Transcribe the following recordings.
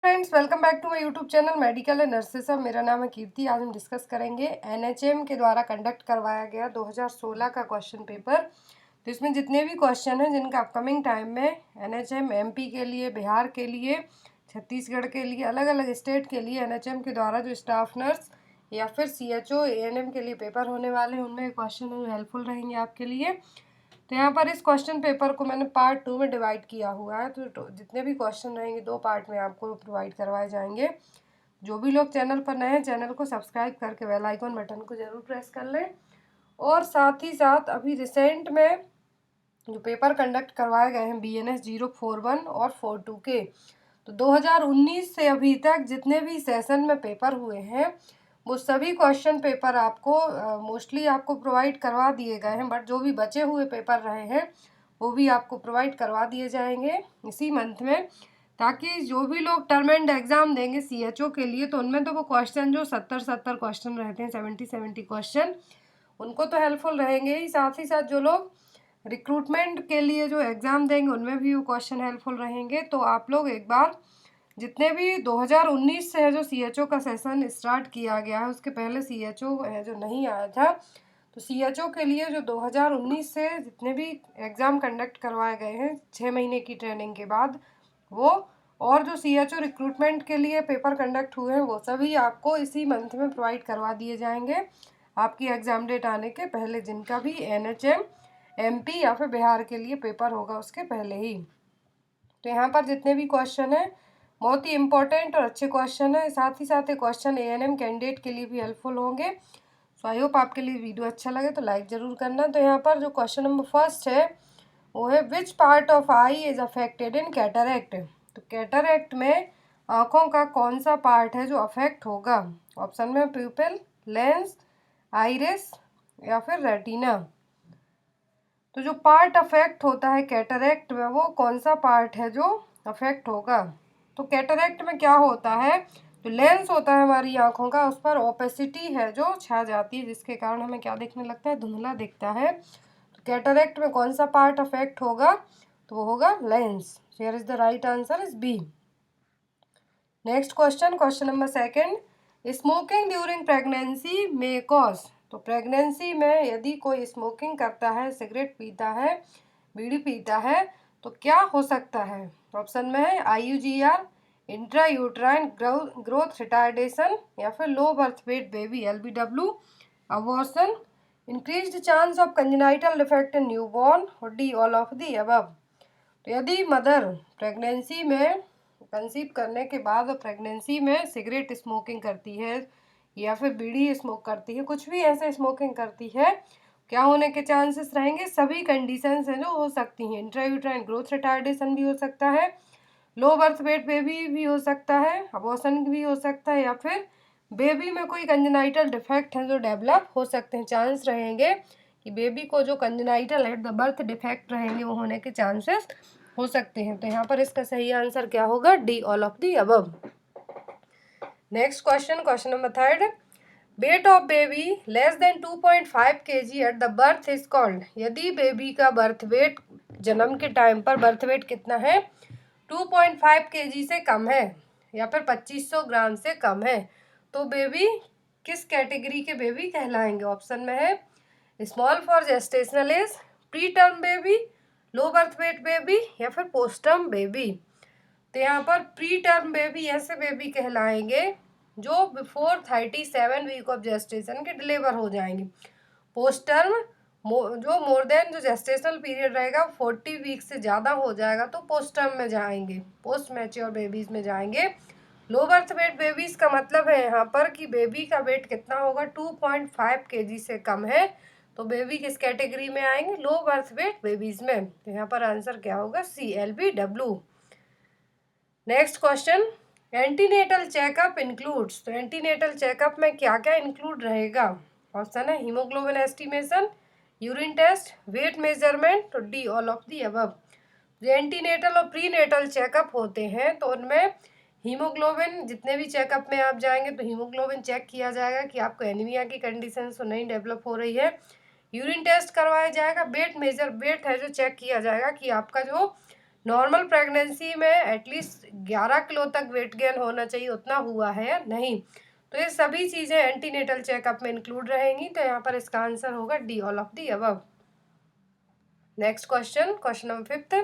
Friends, welcome back to my YouTube channel medical and nurses. मेरा नाम है कीर्ति। आज हम डिस्कस करेंगे एनएचएम के द्वारा कंडक्ट करवाया गया 2016 का क्वेश्चन पेपर। तो इसमें जितने भी क्वेश्चन हैं जिनका अपकमिंग टाइम में एनएचएम एमपी के लिए, बिहार के लिए, छत्तीसगढ़ के लिए, अलग अलग स्टेट के लिए एनएचएम के द्वारा जो स्टाफ नर्स या फिर CHO ANM के लिए पेपर होने वाले हैं, उनमें क्वेश्चन जो हेल्पफुल रहेंगे आपके लिए। तो यहाँ पर इस क्वेश्चन पेपर को मैंने पार्ट 2 में डिवाइड किया हुआ है। तो जितने भी क्वेश्चन रहेंगे 2 पार्ट में आपको प्रोवाइड करवाए जाएंगे। जो भी लोग चैनल पर नए हैं, चैनल को सब्सक्राइब करके बेल आइकन बटन को जरूर प्रेस कर लें। और साथ ही साथ अभी रिसेंट में जो पेपर कंडक्ट करवाए गए हैं BNS 041 और 42 के, तो 2019 से अभी तक जितने भी सेशन में पेपर हुए हैं वो सभी क्वेश्चन पेपर आपको मोस्टली आपको प्रोवाइड करवा दिए गए हैं। बट जो भी बचे हुए पेपर रहे हैं वो भी आपको प्रोवाइड करवा दिए जाएंगे इसी मंथ में, ताकि जो भी लोग टर्म एंड एग्ज़ाम देंगे CHO के लिए, तो उनमें तो वो क्वेश्चन जो 70 क्वेश्चन रहते हैं, 70 क्वेश्चन, उनको तो हेल्पफुल रहेंगे ही। साथ जो लोग रिक्रूटमेंट के लिए जो एग्ज़ाम देंगे उनमें भी वो क्वेश्चन हेल्पफुल रहेंगे। तो आप लोग एक बार जितने भी 2019 से है जो CHO का सेशन स्टार्ट किया गया है, उसके पहले CHO है जो नहीं आया था, तो CHO के लिए जो 2019 से जितने भी एग्ज़ाम कंडक्ट करवाए गए हैं 6 महीने की ट्रेनिंग के बाद वो, और जो CHO रिक्रूटमेंट के लिए पेपर कंडक्ट हुए हैं वो सभी आपको इसी मंथ में प्रोवाइड करवा दिए जाएंगे आपकी एग्ज़ाम डेट आने के पहले, जिनका भी NHM MP या फिर बिहार के लिए पेपर होगा उसके पहले ही। तो यहाँ पर जितने भी क्वेश्चन हैं बहुत ही इम्पोर्टेंट और अच्छे क्वेश्चन है। साथ ही क्वेश्चन ANM कैंडिडेट के लिए भी हेल्पफुल होंगे। सो आई होप आपके लिए वीडियो अच्छा लगे तो लाइक ज़रूर करना। तो यहाँ पर जो क्वेश्चन नंबर फर्स्ट है वो है which part of I is affected in cataract. तो कैटरेक्ट में आँखों का कौन सा पार्ट है जो अफेक्ट होगा? ऑप्शन में प्यूपिल, लेंस, आइरिस या फिर रेटिना। तो जो पार्ट अफेक्ट होता है कैटरेक्ट में वो कौन सा पार्ट है जो अफेक्ट होगा? तो कैटरेक्ट में क्या होता है, तो लेंस होता है हमारी आँखों का, उस पर ओपेसिटी है जो छा जाती है, जिसके कारण हमें क्या दिखने लगता है, धुंधला दिखता है। तो कैटरेक्ट में कौन सा पार्ट अफेक्ट होगा? तो वो होगा lens. Here is the right answer is B. Next question, question number second, smoking during pregnancy में कॉज। तो प्रेगनेंसी में यदि कोई स्मोकिंग करता है, सिगरेट पीता है, बीड़ी पीता है, तो क्या हो सकता है? ऑप्शन में है IUGR, intra uterine growth retardation या फिर low birth weight baby LBW, abortion, increased chance of congenital defect in newborn और D all of the above. तो यदि मदर प्रेगनेंसी में कंसीव करने के बाद प्रेगनेंसी में सिगरेट स्मोकिंग करती है या फिर बीड़ी स्मोक करती है, कुछ भी ऐसे स्मोकिंग करती है, क्या होने के चांसेस रहेंगे? सभी कंडीशंस हैं जो हो सकती हैं। इंट्रायूट्राइन ग्रोथ रिटार्डेशन भी हो सकता है, लो बर्थ वेट बेबी भी हो सकता है, अबॉर्शन भी हो सकता है, या फिर बेबी में कोई कंजेनाइटल डिफेक्ट है जो डेवलप हो सकते हैं। चांस रहेंगे कि बेबी को जो congenital at the birth defect रहेंगे वो होने के चांसेस हो सकते हैं। तो यहाँ पर इसका सही आंसर क्या होगा? D all of the above. Next question, question number third, weight of baby less than 2.5 kg at the birth is called. यदि बेबी का बर्थ वेट जन्म के टाइम पर बर्थ वेट कितना है? 2.5 kg से कम है या फिर 2500 ग्राम से कम है, तो बेबी किस कैटेगरी के बेबी कहलाएंगे? ऑप्शन में है small for gestational age, pre term baby, low birth weight baby या फिर पोस्ट टर्म बेबी। तो यहाँ पर प्री टर्म बेबी ऐसे बेबी कहलाएंगे जो बिफोर 37 वीक ऑफ जेस्टेशन के डिलीवर हो जाएंगे। पोस्ट टर्म जो मोर देन जो जेस्टेशनल पीरियड रहेगा 40 वीक से ज़्यादा हो जाएगा तो पोस्ट टर्म में जाएंगे, पोस्ट मैच्योर बेबीज़ में जाएंगे। लो बर्थ वेट बेबीज़ का मतलब है यहाँ पर कि बेबी का वेट कितना होगा? 2.5 kg से कम है, तो बेबी किस कैटेगरी में आएंगे? लो बर्थ वेट बेबीज़ में। तो यहाँ पर आंसर क्या होगा? C LBW। Next question, antenatal checkup includes. तो एंटीनेटल चेकअप में क्या क्या इंक्लूड रहेगा? ऑप्शन है haemoglobin estimation, urine test, weight measurement, तो D all of the above. जो एंटीनेटल और प्रीनेटल चेकअप होते हैं तो उनमें हीमोग्लोबिन, जितने भी चेकअप में आप जाएंगे तो हीमोग्लोबिन चेक किया जाएगा कि आपको एनीमिया की कंडीशन तो नहीं डेवलप हो रही है। यूरिन टेस्ट करवाया जाएगा, वेट है जो चेक किया जाएगा कि आपका जो नॉर्मल प्रेगनेंसी में एटलीस्ट 11 किलो तक वेट गेन होना चाहिए, उतना हुआ है या नहीं। तो ये सभी चीज़ें एंटीनेटल चेकअप में इंक्लूड रहेंगी, तो यहाँ पर इसका आंसर होगा D, all of the above. Next question, question number 5।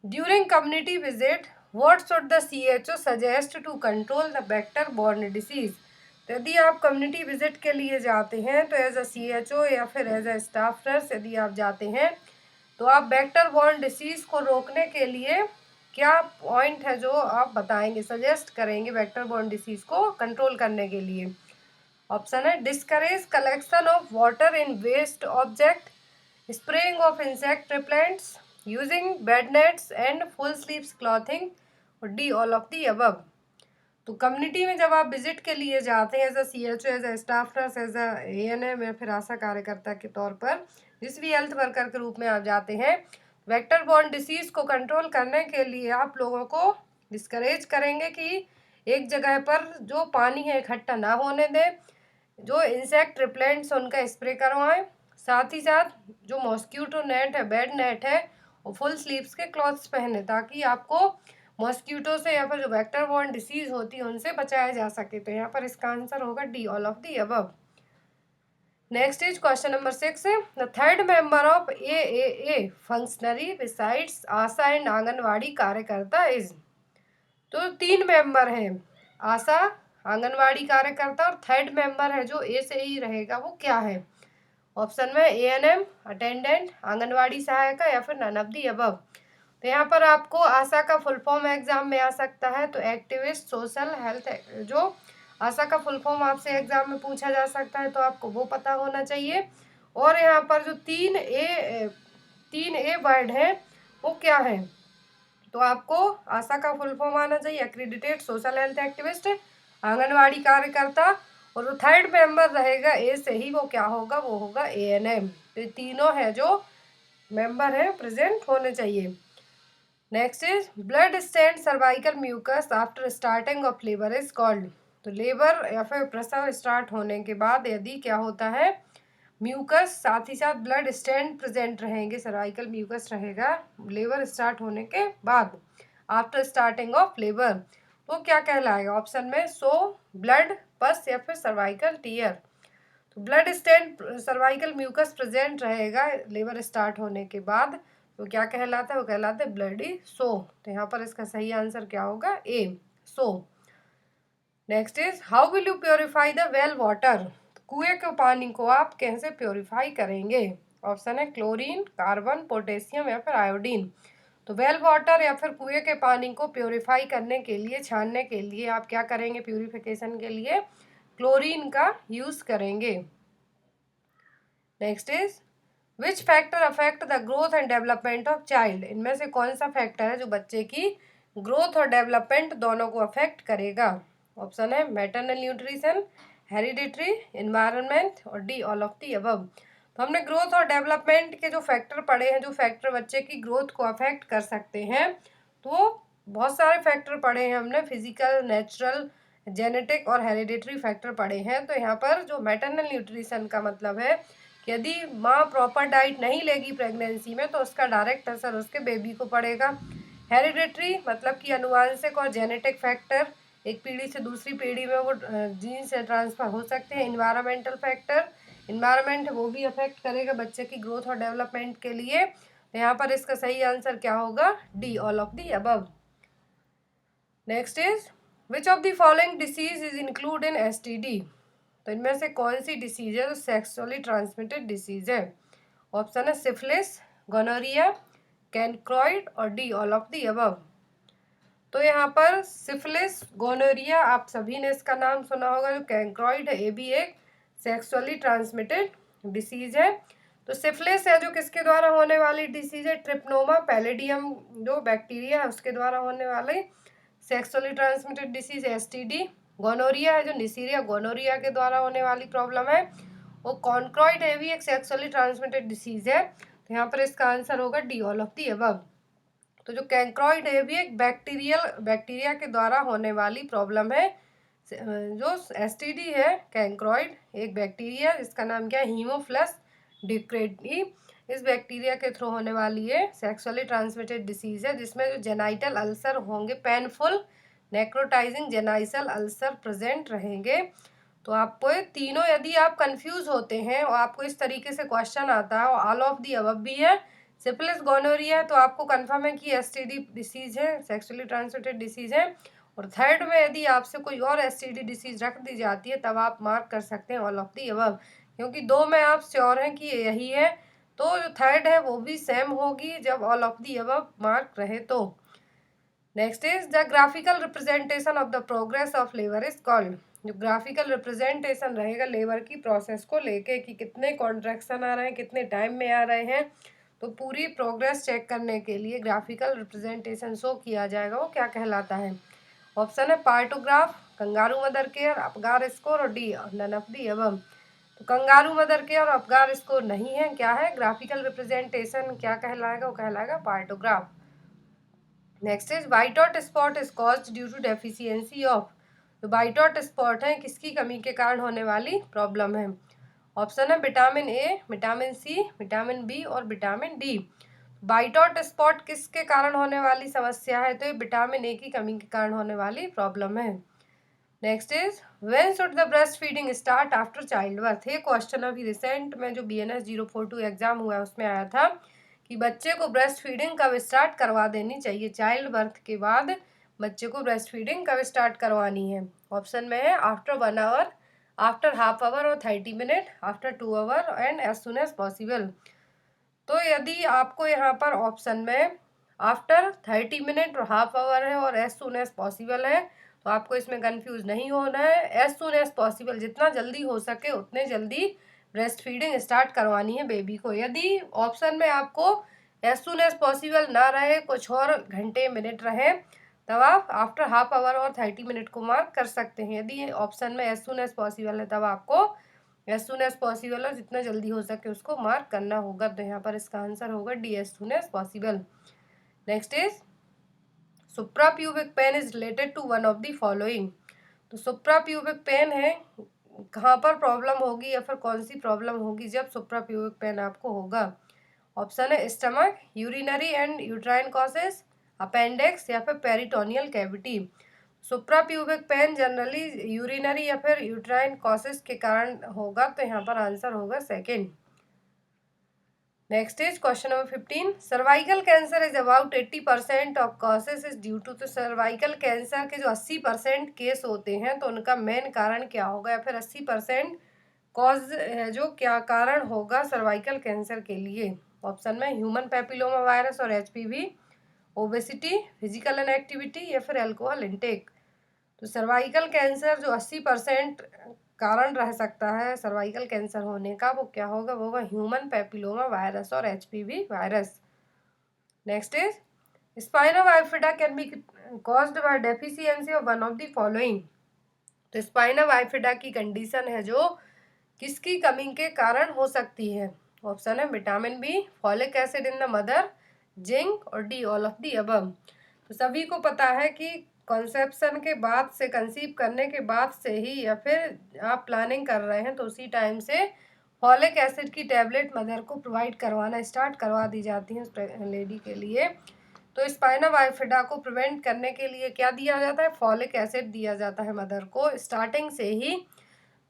During community visit what should the CHO suggest to control the vector borne disease. तो यदि आप कम्युनिटी विजिट के लिए जाते हैं तो एज अ CHO या फिर एज अ स्टाफ नर्स यदि आप जाते हैं तो आप वेक्टर बॉर्न डिसीज को रोकने के लिए क्या पॉइंट है जो आप बताएंगे, सजेस्ट करेंगे वेक्टर बॉर्न डिसीज को कंट्रोल करने के लिए। ऑप्शन है discourage collection of water in waste object, spraying of insect repellents, using bed nets and full sleeves clothing, और D, all of the above. तो कम्युनिटी में जब आप विजिट के लिए जाते हैं as a CHO, as a staff nurse, as a ANM या फिर आशा कार्यकर्ता के तौर पर, जिस भी हेल्थ वर्कर के रूप में आप जाते हैं, वेक्टर बॉर्न डिसीज को कंट्रोल करने के लिए आप लोगों को डिस्करेज करेंगे कि एक जगह पर जो पानी है इकट्ठा ना होने दें, जो इंसेक्ट रिपेलेंट्स उनका स्प्रे करवाएं, साथ ही साथ जो मॉस्क्यूटो नेट है, बेड नेट है, वो फुल स्लीव्स के क्लॉथ्स पहने ताकि आपको मॉस्क्यूटो से या फिर जो वेक्टर बॉर्न डिसीज होती है उनसे बचाया जा सके। तो यहाँ पर इसका आंसर होगा D, all of the above. Next is question number 6। The third member of AAA functionary besides Asha and anganwadi कार्यकर्ता इज। तो 3 मेंबर हैं, आशा, आंगनवाड़ी कार्यकर्ता, और थर्ड मेंबर है जो ए से ही रहेगा, वो क्या है। ऑप्शन में ANM अटेंडेंट, आंगनवाड़ी सहायिका, या फिर नन ऑफ दी अबव। तो यहाँ पर आपको आशा का फुल फॉर्म एग्जाम में आ सकता है, तो एक्टिविस्ट सोशल हेल्थ, जो आशा का फुल फॉर्म आपसे एग्जाम में पूछा जा सकता है तो आपको वो पता होना चाहिए। और यहाँ पर जो 3A वर्ड है वो क्या है, तो आपको आशा का फुल फॉर्म आना चाहिए एक्रीडिटेड सोशल हेल्थ एक्टिविस्ट, आंगनवाड़ी कार्यकर्ता, और जो थर्ड मेंबर रहेगा ए से ही, वो क्या होगा, वो होगा ANM। तो ये तीनों है जो मेंबर है प्रेजेंट होने चाहिए। Next is blood stained cervical mucus after starting of labour is called. तो लेबर या फिर प्रसव स्टार्ट होने के बाद यदि क्या होता है, म्यूकस साथ ही साथ ब्लड स्टेंट प्रेजेंट रहेंगे, सर्वाइकल म्यूकस रहेगा लेबर स्टार्ट होने के बाद, आफ्टर स्टार्टिंग ऑफ लेबर, तो क्या कहलाएगा। ऑप्शन में सो, ब्लड, पस, या फिर सर्वाइकल टीयर। तो blood stained cervical mucus present रहेगा लेबर स्टार्ट होने के बाद, तो क्या कहलाता है, वो कहलाता है ब्लडी सो। तो यहाँ पर इसका सही आंसर क्या होगा, A, so. Next is how will you purify the well water. कुएं के पानी को आप कैसे प्योरीफाई करेंगे। ऑप्शन है क्लोरीन, कार्बन, पोटेशियम, या फिर आयोडीन। तो वेल वाटर या फिर कुएं के पानी को प्योरीफाई करने के लिए, छानने के लिए आप क्या करेंगे, प्योरीफिकेशन के लिए क्लोरीन का यूज करेंगे। Next is which factor affect the growth and development of child. इनमें से कौन सा फैक्टर है जो बच्चे की ग्रोथ और डेवलपमेंट दोनों को अफेक्ट करेगा। ऑप्शन है मैटरनल न्यूट्रिशन, हेरिडिटरी, एनवायरनमेंट, और D, all of the above. तो हमने ग्रोथ और डेवलपमेंट के जो फैक्टर पढ़े हैं, जो फैक्टर बच्चे की ग्रोथ को अफेक्ट कर सकते हैं, तो बहुत सारे फैक्टर पढ़े हैं हमने, फिजिकल, नेचुरल, जेनेटिक और हेरिडिटरी फैक्टर पढ़े हैं। तो यहाँ पर जो मैटरनल न्यूट्रिशन का मतलब है कि यदि माँ प्रॉपर डाइट नहीं लेगी प्रेगनेंसी में तो उसका डायरेक्ट असर उसके बेबी को पड़ेगा। हेरिडिटरी मतलब कि अनुवांशिक और जेनेटिक फैक्टर, एक पीढ़ी से दूसरी पीढ़ी में वो जीन से ट्रांसफर हो सकते हैं। इन्वायरमेंटल फैक्टर, इन्वायरमेंट वो भी अफेक्ट करेगा बच्चे की ग्रोथ और डेवलपमेंट के लिए। तो यहाँ पर इसका सही आंसर क्या होगा, D, all of the above. Next is which of the following disease is include in STD। तो इनमें से कौन सी डिसीज है जो सेक्सुअली ट्रांसमिटेड डिसीज है। ऑप्शन है सिफिलिस, गोनोरिया, कैनक्रॉइड, और D, all of the above. तो यहाँ पर सिफिलिस, गोनोरिया, आप सभी ने इसका नाम सुना होगा। जो कैनक्रॉइड है ये भी एक सेक्सुअली ट्रांसमिटेड डिसीज है। तो सिफिलिस है जो किसके द्वारा होने वाली डिसीज है, ट्रिप्नोमा पैलेडियम जो बैक्टीरिया है उसके द्वारा होने वाली sexually transmitted disease STD। Gonorrhoea है जो निसीरिया गोनोरिया के द्वारा होने वाली प्रॉब्लम है। वो कॉन्क्रॉइड है भी एक सेक्सुअली ट्रांसमिटेड डिसीज है। तो यहाँ पर इसका आंसर होगा D, all of the above. तो जो कैंक्रॉइड है भी एक बैक्टीरिया के द्वारा होने वाली प्रॉब्लम है। जो STD है कैंक्रॉइड एक बैक्टीरिया जिसका नाम क्या है, हीमोफ्लस डिक्रेटी, इस बैक्टीरिया के थ्रू होने वाली ये सेक्सुअली ट्रांसमिटेड डिसीज है, जिसमें जो जेनाइटल अल्सर होंगे, painful necrotising genital ulcer present रहेंगे। तो आपको ये तीनों, यदि आप कंफ्यूज होते हैं और आपको इस तरीके से क्वेश्चन आता है और ऑल ऑफ दी अबव भी है, सिफिलिस गोनोरिया है, तो आपको कंफर्म है कि एसटीडी डिसीज है, सेक्सुअली ट्रांसमिटेड डिसीज है। और थर्ड में यदि आपसे कोई और एसटीडी डिसीज रख दी जाती है तब आप मार्क कर सकते हैं ऑल ऑफ दी अबव, क्योंकि दो में आप श्योर हैं कि यही है, तो जो थर्ड है वो भी सेम होगी जब all of the above mark रहे तो। Next is the graphical representation of the progress of labour is called. जो ग्राफिकल रिप्रेजेंटेशन रहेगा लेबर की प्रोसेस को लेके कि कितने कॉन्ट्रैक्शन आ रहे हैं, कितने टाइम में आ रहे हैं, तो पूरी प्रोग्रेस चेक करने के लिए ग्राफिकल रिप्रेजेंटेशन शो किया जाएगा, वो क्या कहलाता है। ऑप्शन है partograph, kangaroo mother care, Apgar score और D none of the above. तो कंगारू मदर केयर और अपगार स्कोर नहीं है, क्या है ग्राफिकल रिप्रेजेंटेशन, क्या कहलाएगा, वो कहलाएगा partograph. Next is white hot spot is caused due to deficiency of. तो वाइट हॉट स्पॉट है किसकी कमी के कारण होने वाली प्रॉब्लम है। ऑप्शन है vitamin A, vitamin C, vitamin B और vitamin D. White hot spot किसके कारण होने वाली समस्या है, तो ये विटामिन ए की कमी के कारण होने वाली प्रॉब्लम है। Next is when should the breast feeding start after child birth. ये क्वेश्चन अभी रिसेंट में जो BNS 042 एग्जाम हुआ है उसमें आया था कि बच्चे को ब्रेस्ट फीडिंग कब स्टार्ट करवा देनी चाहिए, चाइल्ड बर्थ के बाद बच्चे को ब्रेस्ट फीडिंग कब स्टार्ट करवानी है। ऑप्शन में है after 1 hour, after half hour और 30 minute, after 2 hour and as soon as possible. तो यदि आपको यहाँ पर ऑप्शन में आफ्टर 30 मिनट और हाफ आवर है और एज सुन एज पॉसिबल है, तो आपको इसमें कंफ्यूज नहीं होना है। एज सुन एज पॉसिबल, जितना जल्दी हो सके उतने जल्दी ब्रेस्ट फीडिंग स्टार्ट करवानी है बेबी को। यदि ऑप्शन में आपको एज सुन एज पॉसिबल ना रहे, कुछ और घंटे मिनट रहे, तब आप आफ्टर हाफ आवर और 30 मिनट को मार्क कर सकते हैं। यदि ऑप्शन में एज सुन एज पॉसिबल है तब आपको एज सुन एज पॉसिबल और जितना जल्दी हो सके उसको मार्क करना होगा। तो यहाँ पर इसका आंसर होगा D, as soon as possible. Next is suprapubic pain is related to one of the following. तो सुप्राप्यूबिक पेन है, कहाँ पर प्रॉब्लम होगी या फिर कौन सी प्रॉब्लम होगी जब सुप्राप्यूबिक पेन आपको होगा। ऑप्शन है stomach, urinary and uterine causes, appendix या फिर peritoneal cavity. Suprapubic pain generally urinary या फिर यूट्राइन कॉसेस के कारण होगा, तो यहाँ पर आंसर होगा second. Next is question number 15, cervical cancer is about 80% of causes is due to. तो सर्वाइकल कैंसर के जो 80% केस होते हैं तो उनका मेन कारण क्या होगा, या फिर 80% कॉज है जो क्या कारण होगा सर्वाइकल कैंसर के लिए। ऑप्शन में ह्यूमन पैपिलोमा वायरस और HPV, ओबेसिटी, फिजिकल इनएक्टिविटी या फिर अल्कोहल इंटेक। तो सर्वाइकल कैंसर जो 80% कारण रह सकता है सर्वाइकल कैंसर होने का, वो क्या होगा, वो होगा ह्यूमन पैपिलोमा वायरस और HPV virus. Next is spina bifida can be caused by deficiency of one of the following. तो स्पाइना बाइफिडा की कंडीशन है जो किसकी कमी के कारण हो सकती है। ऑप्शन है vitamin B, folic acid in the mother, zinc और D all of the above. तो सभी को पता है कि कॉन्सेप्शन के बाद से, कंसीव करने के बाद से ही या फिर आप प्लानिंग कर रहे हैं तो उसी टाइम से फॉलिक एसिड की टैबलेट मदर को प्रोवाइड करवाना स्टार्ट करवा दी जाती है लेडी के लिए। तो स्पाइना बाइफिडा को प्रिवेंट करने के लिए क्या दिया जाता है, फॉलिक एसिड दिया जाता है मदर को स्टार्टिंग से ही।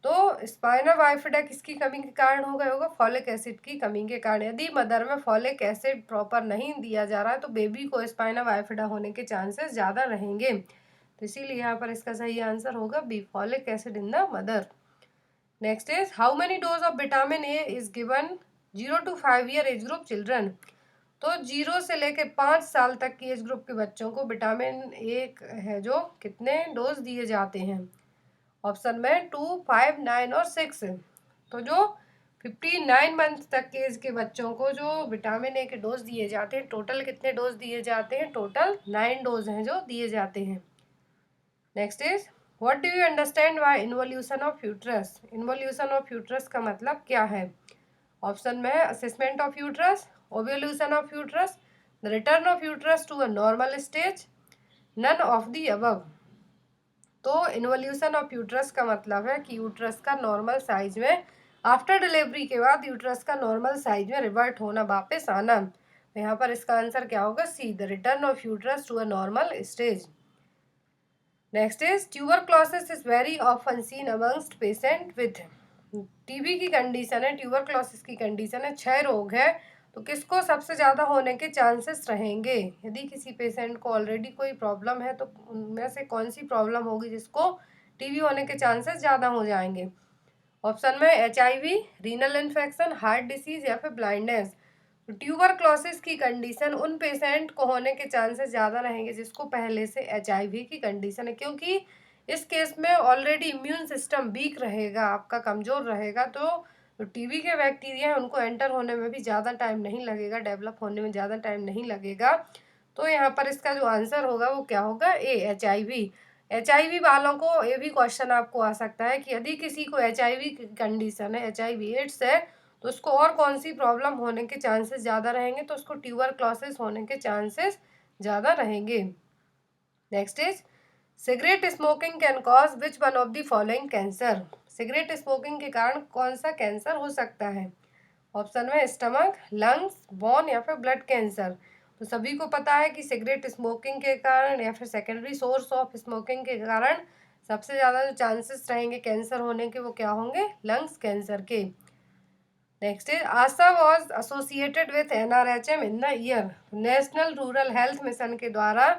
तो स्पाइना बाइफिडा किसकी कमी के कारण होगा फॉलिक एसिड की कमी के कारण। यदि मदर में फॉलिक एसिड प्रॉपर नहीं दिया जा रहा है तो बेबी को स्पाइना बाइफिडा होने के चांसेस ज़्यादा रहेंगे। तो इसीलिए यहाँ पर इसका सही आंसर होगा B, folic acid in the mother. Next is how many dose of vitamin A is given 0 to 5 year age group children. तो 0 से लेकर 5 साल तक की एज ग्रुप के बच्चों को विटामिन ए है जो कितने डोज दिए जाते हैं। ऑप्शन में 2, 5, 9 और 6। तो जो 59 मंथ तक के एज के बच्चों को जो विटामिन ए के डोज दिए जाते हैं, टोटल कितने डोज दिए जाते हैं, टोटल 9 डोज हैं जो दिए जाते हैं। Next is what do you understand by involution of uterus. Involution of uterus का मतलब क्या है। ऑप्शन में है assessment of uterus, evolution of uterus, the return of uterus to a normal stage, none of the above. तो involution of uterus का मतलब है कि यूट्रस का नॉर्मल साइज में आफ्टर डिलीवरी के बाद यूट्रस का नॉर्मल साइज में रिवर्ट होना, वापस आना। तो यहाँ पर इसका आंसर क्या होगा? C, the return of uterus to a normal stage. Next is tuberculosis is very often seen amongst patient with, TB की कंडीशन है, ट्यूबरक्लोसिस की कंडीशन है, क्षय रोग है, तो किसको सबसे ज़्यादा होने के चांसेस रहेंगे? यदि किसी पेशेंट को ऑलरेडी कोई प्रॉब्लम है तो उनमें से कौन सी प्रॉब्लम होगी जिसको टीबी होने के चांसेस ज़्यादा हो जाएंगे? ऑप्शन में HIV, renal infection, heart disease या फिर ब्लाइंडनेस। तो ट्यूबरक्लोसिस की कंडीशन उन पेशेंट को होने के चांसेस ज़्यादा रहेंगे जिसको पहले से HIV की कंडीशन है, क्योंकि इस केस में ऑलरेडी इम्यून सिस्टम वीक रहेगा, आपका कमज़ोर रहेगा, तो जो टीबी के बैक्टीरिया हैं उनको एंटर होने में भी ज़्यादा टाइम नहीं लगेगा, डेवलप होने में ज़्यादा टाइम नहीं लगेगा। तो यहाँ पर इसका जो आंसर होगा वो क्या होगा? ए, HIV। HIV वालों को ये भी क्वेश्चन आपको आ सकता है कि यदि किसी को HIV की कंडीशन है, HIV एड्स है, तो उसको और कौन सी प्रॉब्लम होने के चांसेस ज़्यादा रहेंगे? तो उसको ट्यूबरक्लोसिस होने के चांसेस ज़्यादा रहेंगे। Next is cigarette smoking can cause which one of the following cancer, cigarette smoking के कारण कौन सा कैंसर हो सकता है? ऑप्शन में स्टमक, लंग्स, बोन या फिर ब्लड कैंसर। तो सभी को पता है कि सिगरेट स्मोकिंग के कारण या फिर सेकेंडरी सोर्स ऑफ स्मोकिंग के कारण सबसे ज़्यादा जो चांसेस रहेंगे कैंसर होने के वो क्या होंगे? लंग्स कैंसर के। Next is Asha was associated with NRHM in the year, national rural health mission के द्वारा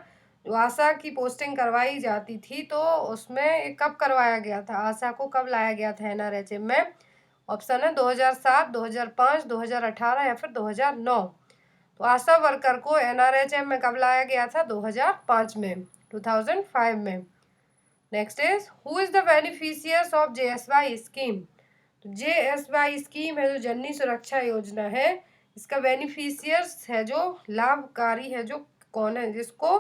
जो आशा की पोस्टिंग करवाई जाती थी तो उसमें कब करवाया गया था? आशा को कब लाया गया था NRHM में? ऑप्शन है 2007, 2005, 2018 या फिर 2009। तो आशा वर्कर को NRHM में कब लाया गया था? 2005 में, 2005 में। Next is who is the beneficiaries of JSY scheme, तो JSY स्कीम है जो जननी सुरक्षा योजना है, इसका बेनिफिशियर्स है जो लाभकारी है जो कौन है जिसको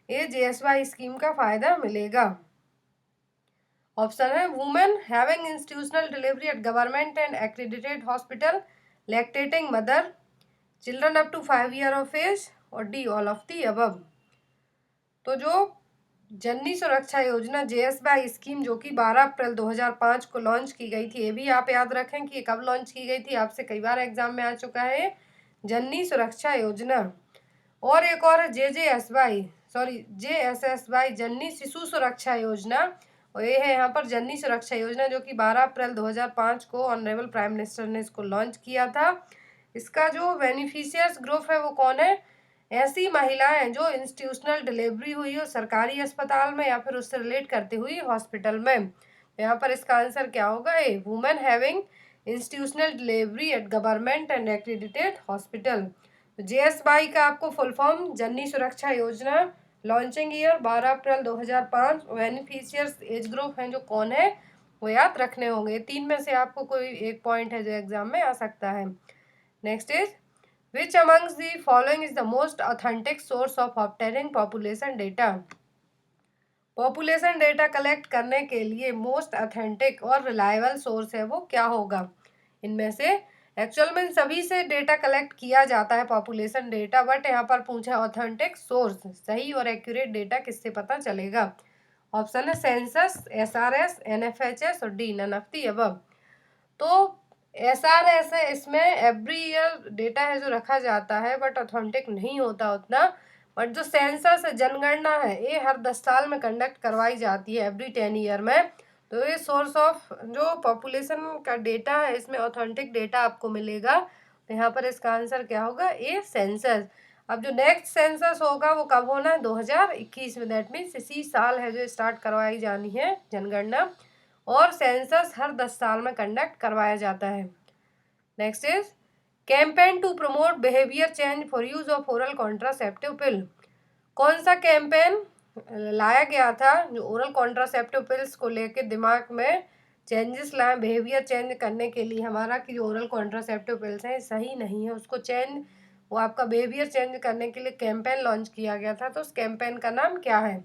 ये JSY स्कीम का फायदा मिलेगा? ऑप्शन है women having institutional delivery at government and accredited hospital, lactating mother, children up to 5 year of age, और D all of the above. तो जो जननी सुरक्षा योजना JSY स्कीम जो कि 12 अप्रैल 2005 को लॉन्च की गई थी, ये भी आप याद रखें कि कब लॉन्च की गई थी, आपसे कई बार एग्जाम में आ चुका है जननी सुरक्षा योजना। और एक और है JSSY जननी शिशु सुरक्षा योजना, और ये है यहाँ पर जननी सुरक्षा योजना जो कि 12 अप्रैल 2005 को ऑनरेबल प्राइम मिनिस्टर ने इसको लॉन्च किया था। इसका जो बेनिफिशियर्स ग्रुप है वो कौन है? ऐसी महिलाएं जो इंस्टीट्यूशनल डिलीवरी हुई हो सरकारी अस्पताल में या फिर उससे रिलेट करती हुई हॉस्पिटल में। यहाँ पर इसका आंसर क्या होगा? A, women having institutional delivery at government and accredited hospital. JSY का आपको full form Janani Suraksha Yojana, launching year 12 April 2005, beneficiaries age group हैं जो कौन है वो याद रखने होंगे। 3 में से आपको कोई एक पॉइंट है जो एग्जाम में आ सकता है। Next is Which amongst the following is the most authentic source of obtaining population data? Population data collect करने के लिए मोस्ट अथेंटिक और रिलायबल सोर्स है वो क्या होगा? इनमें से एक्चुअल में सभी से डेटा कलेक्ट किया जाता है पॉपुलेशन डेटा, बट यहाँ पर पूछा ऑथेंटिक सोर्स, सही और एक्यूरेट डेटा किससे पता चलेगा? ऑप्शन है सेंसस, SRS, NFHS और D none of the above. तो SRS है, इसमें एवरी ईयर डेटा है जो रखा जाता है बट ऑथेंटिक नहीं होता उतना। बट जो सेंसस है, जनगणना है, ये हर 10 साल में कंडक्ट करवाई जाती है, एवरी 10 ईयर में। तो ये सोर्स ऑफ जो पॉपुलेशन का डेटा है इसमें ऑथेंटिक डेटा आपको मिलेगा। तो यहाँ पर इसका आंसर क्या होगा? ये सेंसस। अब जो नेक्स्ट सेंसस होगा वो कब होना है? 2021 में, दैट मीन्स इसी साल है जो स्टार्ट करवाई जानी है जनगणना, और सेंसस हर 10 साल में कंडक्ट करवाया जाता है। Next is campaign to promote behaviour change for use of oral contraceptive pill. कौन सा कैंपेन लाया गया था जो ओरल कॉन्ट्रासेप्टिव पिल्स को लेकर दिमाग में चेंजेस लाए, बिहेवियर चेंज करने के लिए हमारा कि जो ओरल कॉन्ट्रासेप्टिव पिल्स हैं सही नहीं है, उसको चेंज, वो आपका बिहेवियर चेंज करने के लिए कैंपेन लॉन्च किया गया था। तो उस कैंपेन का नाम क्या है?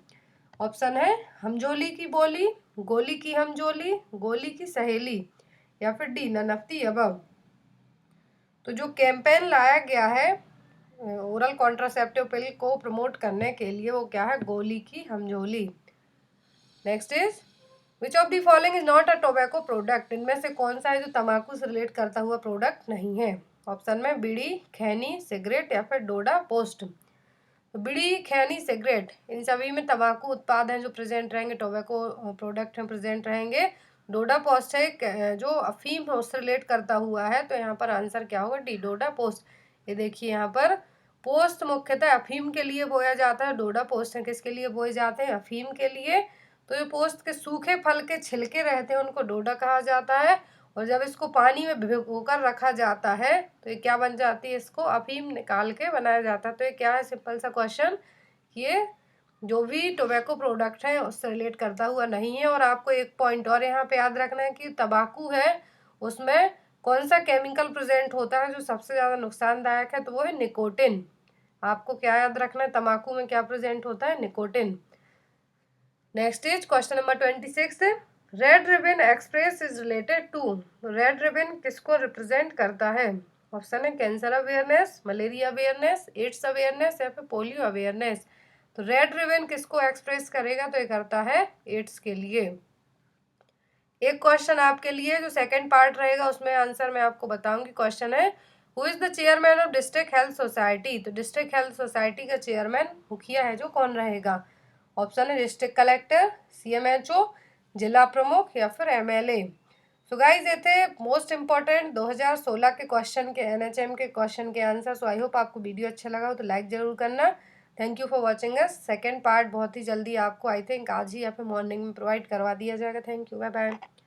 ऑप्शन है हमजोली की बोली, गोली की हमजोली, गोली की सहेली या फिर D none of the above. तो जो कैंपेन लाया गया है ओरल कॉन्ट्रासेप्टिव पिल को प्रमोट करने के लिए वो क्या है? गोली की हमजोली। Next is which of the following is not a tobacco product, इनमें से कौन सा है जो तंबाकू से रिलेट करता हुआ प्रोडक्ट नहीं है? ऑप्शन में बीड़ी, खैनी, सिगरेट या फिर डोडा पोस्ट। तो बीड़ी, खैनी, सिगरेट, इन सभी में तंबाकू उत्पाद हैं जो प्रेजेंट रहेंगे, टोबैको प्रोडक्ट हैं प्रेजेंट रहेंगे। डोडा पोस्ट है जो अफीम है उससे रिलेट करता हुआ है, तो यहाँ पर आंसर क्या होगा? डी, डोडा पोस्ट। ये देखिए यहाँ पर पोस्ट मुख्यतः अफीम के लिए बोया जाता है, डोडा पोस्ट है किसके लिए बोए जाते हैं? अफीम के लिए। तो ये पोस्ट के सूखे फल के छिलके रहते हैं उनको डोडा कहा जाता है, और जब इसको पानी में भिगोकर रखा जाता है तो ये क्या बन जाती है? इसको अफीम निकाल के बनाया जाता है। तो ये क्या है? सिंपल सा क्वेश्चन, ये जो भी टोबैको प्रोडक्ट है उससे रिलेट करता हुआ नहीं है। और आपको एक पॉइंट और यहाँ पे याद रखना है कि तंबाकू है उसमें कौन सा केमिकल प्रेजेंट होता है जो सबसे ज़्यादा नुकसानदायक है? तो वो है निकोटिन। आपको क्या याद रखना है? तंबाकू में क्या प्रेजेंट होता है? Nicotine. Next is question number 26। Red ribbon express is related to, red ribbon किसको रिप्रेजेंट करता है? ऑप्शन है cancer awareness, malaria awareness, AIDS awareness या फिर पोलियो अवेयरनेस। तो रेड रिबन किसको एक्सप्रेस करेगा? तो ये करता है एड्स के लिए। एक क्वेश्चन आपके लिए जो सेकंड पार्ट रहेगा उसमें आंसर मैं आपको बताऊंगी। क्वेश्चन है who is the chairman of district health society? तो डिस्ट्रिक्ट हेल्थ सोसाइटी का चेयरमैन, मुखिया है जो, कौन रहेगा? ऑप्शन है डिस्ट्रिक्ट कलेक्टर, CMHO, जिला प्रमुख या फिर MLA। सो गाइज ये थे मोस्ट इंपॉर्टेंट 2016 के क्वेश्चन के, NHM के क्वेश्चन के आंसर। सो आई होप आपको वीडियो अच्छा लगा हो तो लाइक जरूर करना। Thank you for watching us. Second part बहुत ही जल्दी आपको आई थिंक आज ही या फिर मॉर्निंग में प्रोवाइड करवा दिया जाएगा। Thank you, bye bye.